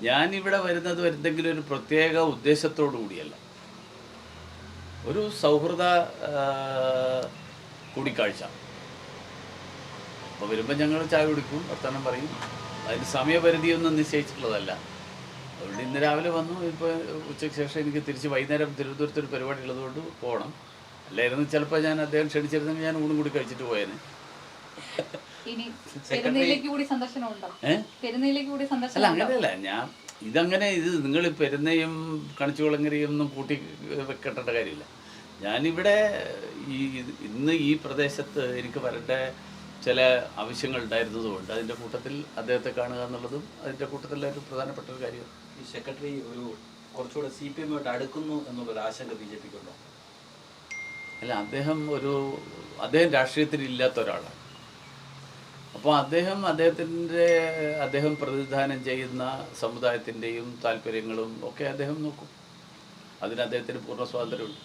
ഞാനിവിടെ വരുന്നത് എന്തെങ്കിലും ഒരു പ്രത്യേക ഉദ്ദേശത്തോടു കൂടിയല്ല. ഒരു സൗഹൃദ കൂടിക്കാഴ്ച. അപ്പോൾ വരുമ്പോൾ ഞങ്ങൾ ചായ കുടിക്കും, വർത്തമാനം പറയും. അതിന് സമയപരിധിയൊന്നും നിശ്ചയിച്ചിട്ടുള്ളതല്ല. അതുകൊണ്ട് ഇന്ന് രാവിലെ വന്നു. ഇപ്പോൾ ഉച്ചയ്ക്ക് ശേഷം എനിക്ക് തിരിച്ച് വൈകുന്നേരം തിരുവനന്തപുരത്തൊരു പരിപാടി ഉള്ളതുകൊണ്ട് പോകണം. അല്ലായിരുന്നു ചിലപ്പോൾ ഞാൻ അദ്ദേഹം ക്ഷണിച്ചിരുന്നെങ്കിൽ ഞാൻ ഊണും കൂടി കഴിച്ചിട്ട് പോയേനെ. അല്ല, അങ്ങനെയല്ല. ഞാൻ ഇതങ്ങനെ നിങ്ങൾ പെരുന്നയും കണിച്ചുകുളങ്ങരയും ഒന്നും കൂട്ടി വെക്കേണ്ട കാര്യമില്ല. ഞാനിവിടെ ഇന്ന് ഈ പ്രദേശത്ത് എനിക്ക് വരേണ്ട ചില ആവശ്യങ്ങൾ ഉണ്ടായിരുന്നതുകൊണ്ട് അതിൻ്റെ കൂട്ടത്തിൽ അദ്ദേഹത്തെ കാണുക എന്നുള്ളതും അതിൻ്റെ കൂട്ടത്തിലുള്ള ഒരു പ്രധാനപ്പെട്ട ഒരു കാര്യമാണ്. ഈ സെക്രട്ടറി കുറച്ചുകൂടെ CPM അടുക്കുന്നു എന്നുള്ളൊരു ആശങ്ക BJP ക്കുണ്ടോ? അല്ല, അദ്ദേഹം രാഷ്ട്രീയത്തിൽ ഇല്ലാത്ത ഒരാളാണ്. അപ്പോൾ അദ്ദേഹം പ്രതിനിധാനം ചെയ്യുന്ന സമുദായത്തിൻ്റെയും താല്പര്യങ്ങളും ഒക്കെ അദ്ദേഹം നോക്കും. അതിന് അദ്ദേഹത്തിന് പൂർണ്ണ സ്വാതന്ത്ര്യമുണ്ട്.